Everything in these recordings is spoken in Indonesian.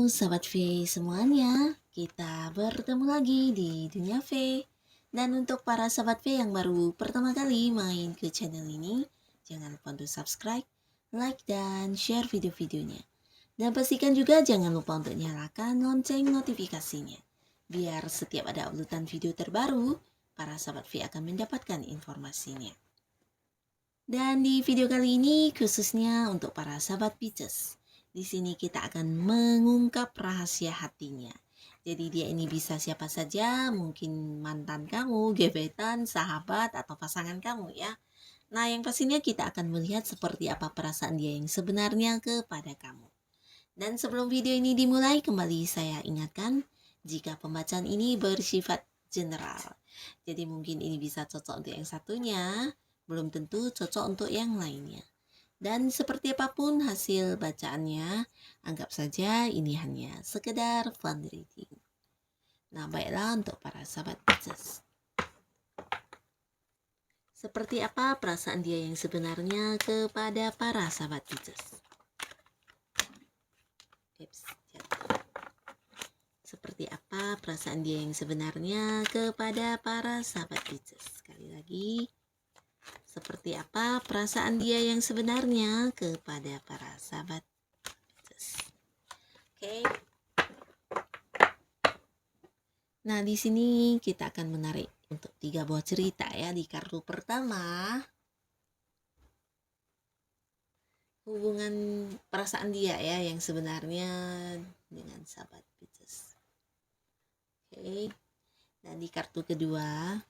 Sahabat V semuanya, kita bertemu lagi di Dunia V. Dan untuk para sahabat V yang baru pertama kali main ke channel ini, jangan lupa untuk subscribe, like, dan share video-videonya. Dan pastikan juga jangan lupa untuk nyalakan lonceng notifikasinya. Biar setiap ada uploadan video terbaru, para sahabat V akan mendapatkan informasinya. Dan di video kali ini khususnya untuk para sahabat Pisces. Di sini kita akan mengungkap rahasia hatinya. Jadi dia ini bisa siapa saja, mungkin mantan kamu, gebetan, sahabat, atau pasangan kamu ya. Nah yang pastinya kita akan melihat seperti apa perasaan dia yang sebenarnya kepada kamu. Dan sebelum video ini dimulai, kembali saya ingatkan, jika pembacaan ini bersifat general. Jadi mungkin ini bisa cocok untuk yang satunya, belum tentu cocok untuk yang lainnya. Dan seperti apapun hasil bacaannya, anggap saja ini hanya sekedar fun reading. Nah, baiklah untuk para sahabat Pisces. Seperti apa perasaan dia yang sebenarnya kepada para sahabat Pisces? Seperti apa perasaan dia yang sebenarnya kepada para sahabat Pisces? Sekali lagi, seperti apa perasaan dia yang sebenarnya kepada para sahabat Pisces? Oke. Nah, di sini kita akan menarik untuk 3 buah cerita ya. Di kartu pertama, hubungan perasaan dia ya yang sebenarnya dengan sahabat Pisces. Oke. Dan di kartu kedua,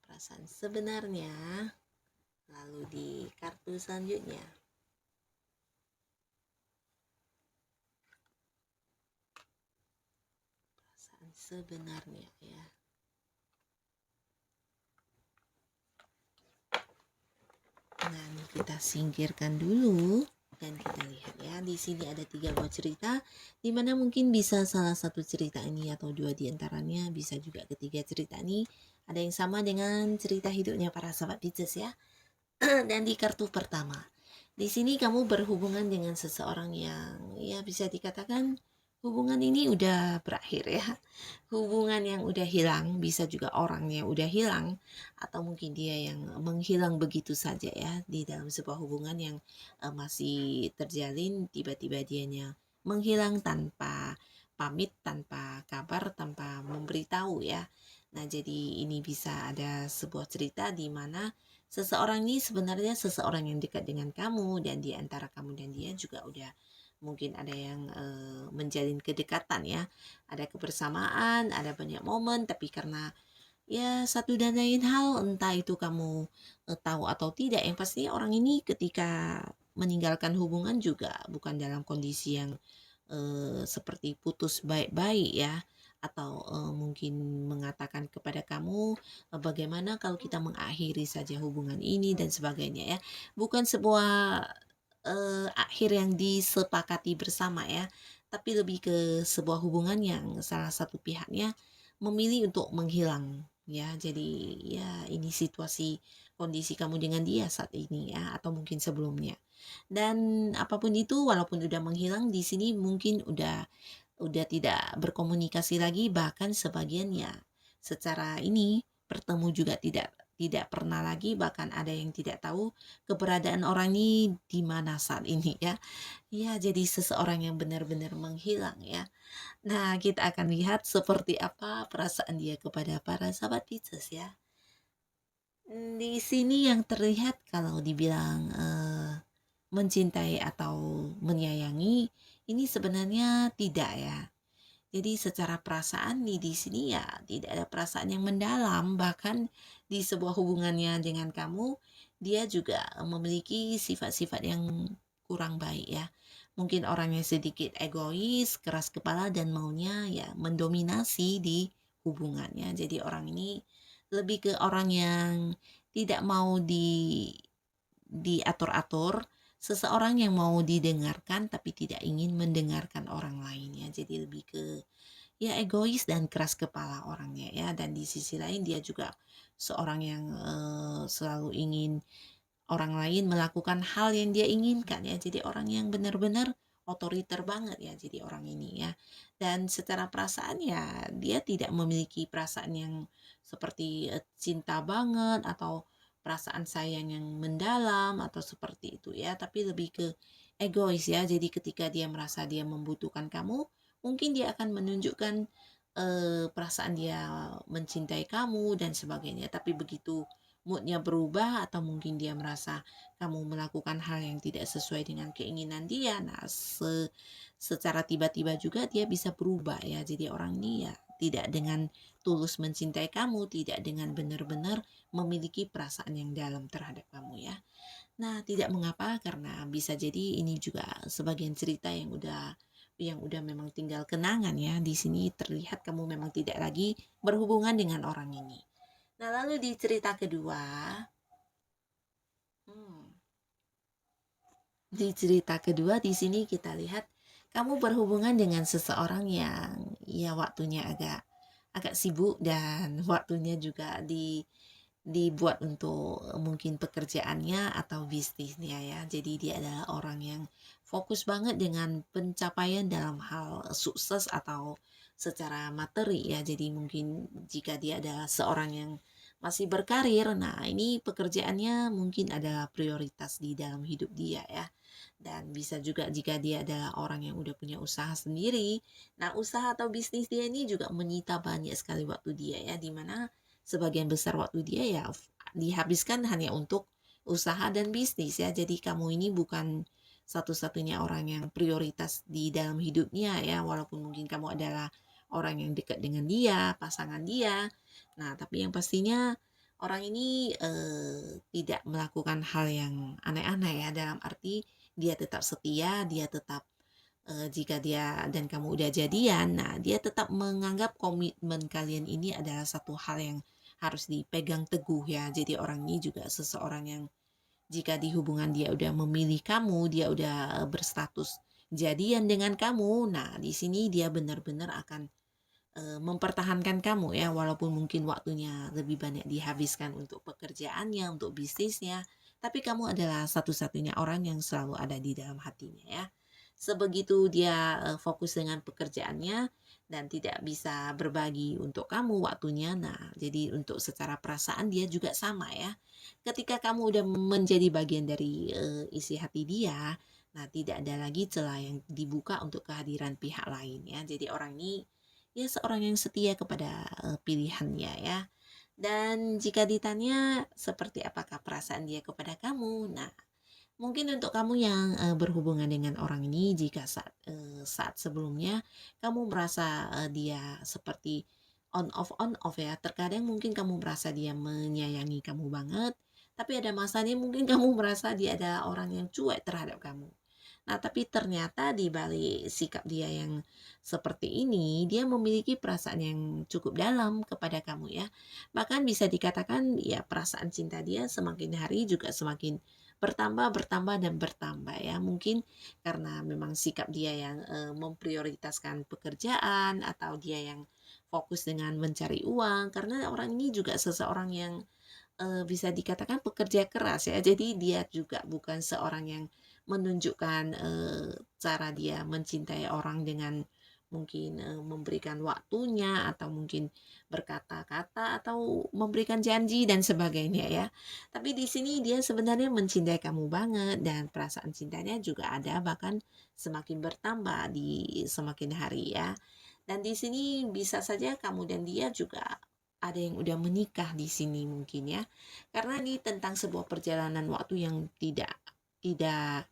perasaan sebenarnya. Lalu di kartu selanjutnya, perasaan sebenarnya ya. Nah, ini kita singkirkan dulu dan kita lihat ya. Di sini ada 3 buah cerita, di mana mungkin bisa salah satu cerita ini atau 2 diantaranya, bisa juga ketiga cerita ini ada yang sama dengan cerita hidupnya para sahabat Pisces ya. Dan di kartu pertama, di sini kamu berhubungan dengan seseorang yang ya bisa dikatakan hubungan ini udah berakhir ya. Hubungan yang udah hilang, bisa juga orang yang udah hilang, atau mungkin dia yang menghilang begitu saja ya di dalam sebuah hubungan yang masih terjalin, tiba-tiba dianya menghilang tanpa pamit, tanpa kabar, tanpa memberitahu ya. Nah, jadi ini bisa ada sebuah cerita di mana seseorang ini sebenarnya seseorang yang dekat dengan kamu, dan di antara kamu dan dia juga udah mungkin ada yang menjalin kedekatan ya, ada kebersamaan, ada banyak momen, tapi karena ya satu dan lain hal, entah itu kamu tahu atau tidak, yang pasti orang ini ketika meninggalkan hubungan juga bukan dalam kondisi yang seperti putus baik-baik ya, atau mungkin mengatakan kepada kamu bagaimana kalau kita mengakhiri saja hubungan ini dan sebagainya ya. Bukan sebuah akhir yang disepakati bersama ya, tapi lebih ke sebuah hubungan yang salah satu pihaknya memilih untuk menghilang ya. Jadi ya ini situasi kondisi kamu dengan dia saat ini ya, atau mungkin sebelumnya. Dan apapun itu, walaupun udah menghilang, di sini mungkin udah tidak berkomunikasi lagi, bahkan sebagian ya secara ini bertemu juga tidak pernah lagi, bahkan ada yang tidak tahu keberadaan orang ini di mana saat ini ya. Ya, jadi seseorang yang benar-benar menghilang ya. Nah, kita akan lihat seperti apa perasaan dia kepada para sahabat Pisces ya. Di sini yang terlihat kalau dibilang mencintai atau menyayangi, ini sebenarnya tidak ya. Jadi secara perasaan di sini ya tidak ada perasaan yang mendalam, bahkan di sebuah hubungannya dengan kamu, dia juga memiliki sifat-sifat yang kurang baik ya. Mungkin orangnya sedikit egois, keras kepala, dan maunya ya mendominasi di hubungannya. Jadi orang ini lebih ke orang yang tidak mau diatur-atur, seseorang yang mau didengarkan tapi tidak ingin mendengarkan orang lainnya. Jadi lebih ke ya egois dan keras kepala orangnya ya. Dan di sisi lain dia juga seorang yang selalu ingin orang lain melakukan hal yang dia inginkan ya. Jadi orang yang benar-benar otoriter banget ya jadi orang ini ya. Dan secara perasaan ya dia tidak memiliki perasaan yang seperti cinta banget atau perasaan sayang yang mendalam atau seperti itu ya, tapi lebih ke egois ya. Jadi ketika dia merasa dia membutuhkan kamu, mungkin dia akan menunjukkan perasaan dia mencintai kamu dan sebagainya. Tapi begitu moodnya berubah atau mungkin dia merasa kamu melakukan hal yang tidak sesuai dengan keinginan dia, nah secara tiba-tiba juga dia bisa berubah ya. Jadi orang ini ya tidak dengan tulus mencintai kamu, tidak dengan benar-benar memiliki perasaan yang dalam terhadap kamu ya. Nah, tidak mengapa karena bisa jadi ini juga sebagian cerita yang udah memang tinggal kenangan ya. Di sini terlihat kamu memang tidak lagi berhubungan dengan orang ini. Nah, lalu di cerita kedua, hmm, di sini kita lihat kamu berhubungan dengan seseorang yang ya waktunya agak agak sibuk dan waktunya juga dibuat untuk mungkin pekerjaannya atau bisnisnya ya. Jadi dia adalah orang yang fokus banget dengan pencapaian dalam hal sukses atau secara materi ya. Jadi mungkin jika dia adalah seorang yang masih berkarir, nah ini pekerjaannya mungkin adalah prioritas di dalam hidup dia ya. Dan bisa juga jika dia adalah orang yang udah punya usaha sendiri, nah usaha atau bisnis dia ini juga menyita banyak sekali waktu dia ya, dimana sebagian besar waktu dia ya dihabiskan hanya untuk usaha dan bisnis ya. Jadi kamu ini bukan satu-satunya orang yang prioritas di dalam hidupnya ya, walaupun mungkin kamu adalah orang yang dekat dengan dia, pasangan dia. Nah, tapi yang pastinya orang ini tidak melakukan hal yang aneh-aneh ya, dalam arti dia tetap setia, dia tetap jika dia dan kamu udah jadian, nah dia tetap menganggap komitmen kalian ini adalah satu hal yang harus dipegang teguh ya. Jadi orang ini juga seseorang yang jika di hubungan dia udah memilih kamu, dia udah berstatus jadian dengan kamu, nah di sini dia benar-benar akan mempertahankan kamu ya, walaupun mungkin waktunya lebih banyak dihabiskan untuk pekerjaannya, untuk bisnisnya, tapi kamu adalah satu-satunya orang yang selalu ada di dalam hatinya ya. Sebegitu dia fokus dengan pekerjaannya dan tidak bisa berbagi untuk kamu waktunya, nah jadi untuk secara perasaan dia juga sama ya. Ketika kamu udah menjadi bagian dari isi hati dia, nah tidak ada lagi celah yang dibuka untuk kehadiran pihak lain ya. Jadi orang ini ya seorang yang setia kepada pilihannya ya. Dan jika ditanya seperti apakah perasaan dia kepada kamu, nah mungkin untuk kamu yang berhubungan dengan orang ini, jika saat sebelumnya kamu merasa dia seperti on off ya, terkadang mungkin kamu merasa dia menyayangi kamu banget, tapi ada masanya mungkin kamu merasa dia adalah orang yang cuek terhadap kamu. Nah, tapi ternyata di balik sikap dia yang seperti ini, dia memiliki perasaan yang cukup dalam kepada kamu ya. Bahkan bisa dikatakan ya perasaan cinta dia semakin hari juga semakin bertambah, bertambah, dan bertambah ya. Mungkin karena memang sikap dia yang memprioritaskan pekerjaan atau dia yang fokus dengan mencari uang. Karena orang ini juga seseorang yang bisa dikatakan pekerja keras ya. Jadi dia juga bukan seorang yang menunjukkan cara dia mencintai orang dengan mungkin memberikan waktunya atau mungkin berkata-kata atau memberikan janji dan sebagainya ya. Tapi di sini dia sebenarnya mencintai kamu banget dan perasaan cintanya juga ada, bahkan semakin bertambah di semakin hari ya. Dan di sini bisa saja kamu dan dia juga ada yang udah menikah di sini mungkin ya. Karena ini tentang sebuah perjalanan waktu yang tidak tidak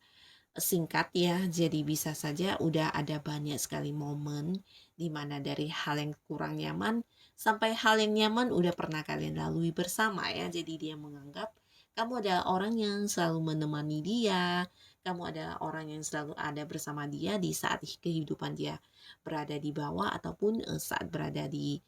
singkat ya. Jadi bisa saja udah ada banyak sekali momen di mana dari hal yang kurang nyaman sampai hal yang nyaman udah pernah kalian lalui bersama ya. Jadi dia menganggap kamu adalah orang yang selalu menemani dia, kamu adalah orang yang selalu ada bersama dia di saat kehidupan dia berada di bawah ataupun saat berada di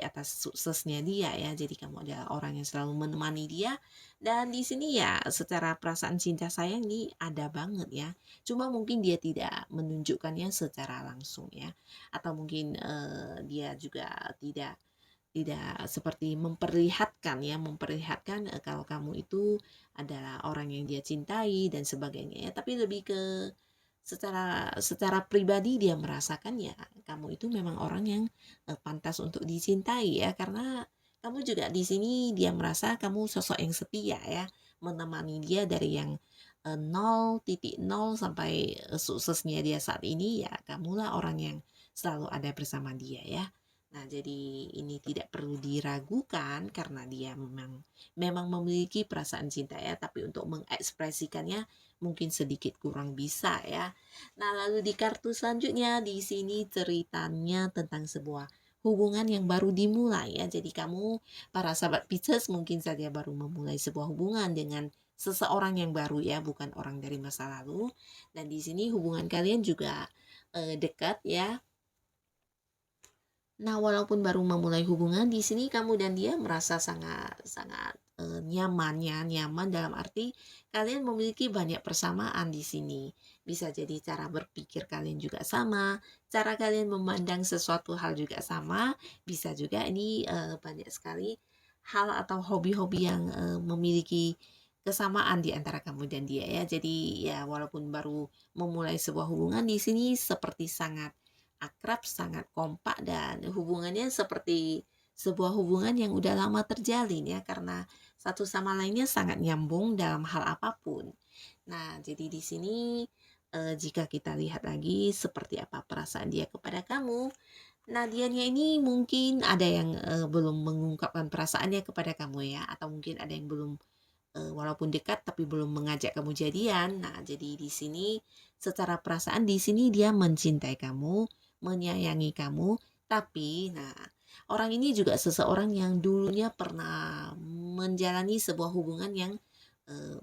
atas suksesnya dia ya. Jadi kamu adalah orang yang selalu menemani dia dan di sini ya secara perasaan cinta sayang ini ada banget ya. Cuma mungkin dia tidak menunjukkannya secara langsung ya. Atau mungkin dia juga tidak tidak seperti memperlihatkan ya, memperlihatkan kalau kamu itu adalah orang yang dia cintai dan sebagainya ya, tapi lebih ke secara secara pribadi dia merasakan ya kamu itu memang orang yang pantas untuk dicintai ya, karena kamu juga di sini dia merasa kamu sosok yang setia ya, menemani dia dari yang 0.0 sampai suksesnya dia saat ini ya, kamulah orang yang selalu ada bersama dia ya. Nah, jadi ini tidak perlu diragukan karena dia memang memiliki perasaan cinta ya, tapi untuk mengekspresikannya mungkin sedikit kurang bisa ya. Nah, lalu di kartu selanjutnya di sini ceritanya tentang sebuah hubungan yang baru dimulai ya. Jadi kamu para sahabat Pisces mungkin saja baru memulai sebuah hubungan dengan seseorang yang baru ya, bukan orang dari masa lalu. Dan di sini hubungan kalian juga dekat ya. Nah, walaupun baru memulai hubungan, di sini kamu dan dia merasa sangat nyaman ya, nyaman dalam arti kalian memiliki banyak persamaan di sini. Bisa jadi cara berpikir kalian juga sama, cara kalian memandang sesuatu hal juga sama, bisa juga ini banyak sekali hal atau hobi-hobi yang memiliki kesamaan di antara kamu dan dia ya. Jadi ya walaupun baru memulai sebuah hubungan di sini seperti sangat akrab, sangat kompak dan hubungannya seperti sebuah hubungan yang udah lama terjalin ya, karena satu sama lainnya sangat nyambung dalam hal apapun. Nah, jadi di sini jika kita lihat lagi seperti apa perasaan dia kepada kamu, nah dianya ini mungkin ada yang belum mengungkapkan perasaannya kepada kamu ya, atau mungkin ada yang belum walaupun dekat tapi belum mengajak kamu jadian. Nah, jadi di sini secara perasaan di sini dia mencintai kamu, menyayangi kamu, tapi nah orang ini juga seseorang yang dulunya pernah menjalani sebuah hubungan yang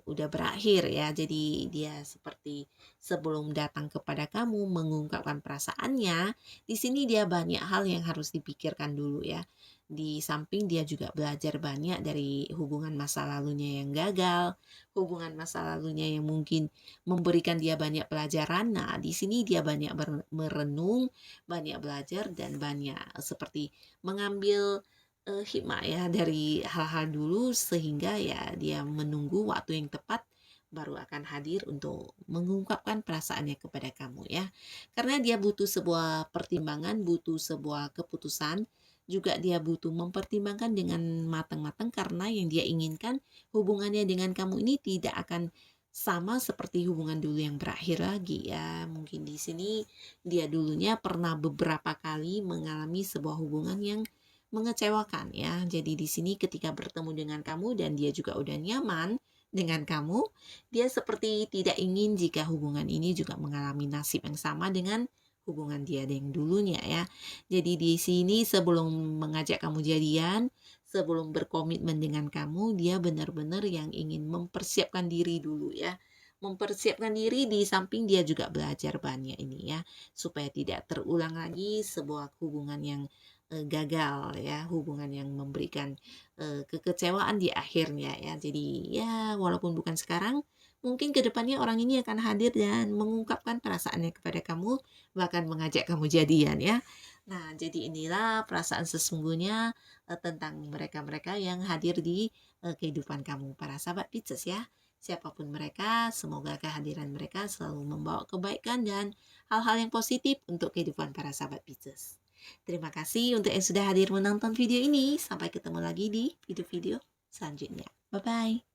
udah berakhir ya. Jadi dia seperti sebelum datang kepada kamu mengungkapkan perasaannya, di sini dia banyak hal yang harus dipikirkan dulu ya. Di samping dia juga belajar banyak dari hubungan masa lalunya yang gagal, hubungan masa lalunya yang mungkin memberikan dia banyak pelajaran. Nah, di sini dia banyak merenung, banyak belajar dan banyak seperti mengambil hikmah ya dari hal-hal dulu, sehingga ya dia menunggu waktu yang tepat baru akan hadir untuk mengungkapkan perasaannya kepada kamu ya. Karena dia butuh sebuah pertimbangan, butuh sebuah keputusan, juga dia butuh mempertimbangkan dengan matang-matang karena yang dia inginkan hubungannya dengan kamu ini tidak akan sama seperti hubungan dulu yang berakhir lagi ya. Mungkin di sini dia dulunya pernah beberapa kali mengalami sebuah hubungan yang mengecewakan ya. Jadi di sini ketika bertemu dengan kamu dan dia juga udah nyaman dengan kamu, dia seperti tidak ingin jika hubungan ini juga mengalami nasib yang sama dengan hubungan dia yang dulunya ya. Jadi di sini sebelum mengajak kamu jadian, sebelum berkomitmen dengan kamu, dia benar-benar yang ingin mempersiapkan diri dulu ya. Mempersiapkan diri di samping dia juga belajar banyak ini ya, supaya tidak terulang lagi sebuah hubungan yang gagal ya, hubungan yang memberikan kekecewaan di akhirnya ya. Jadi ya walaupun bukan sekarang, mungkin kedepannya orang ini akan hadir dan mengungkapkan perasaannya kepada kamu, bahkan mengajak kamu jadian ya. Nah, jadi inilah perasaan sesungguhnya tentang mereka-mereka yang hadir di kehidupan kamu, para sahabat Pisces ya. Siapapun mereka, semoga kehadiran mereka selalu membawa kebaikan dan hal-hal yang positif untuk kehidupan para sahabat Pisces. Terima kasih untuk yang sudah hadir menonton video ini. Sampai ketemu lagi di video-video selanjutnya. Bye-bye.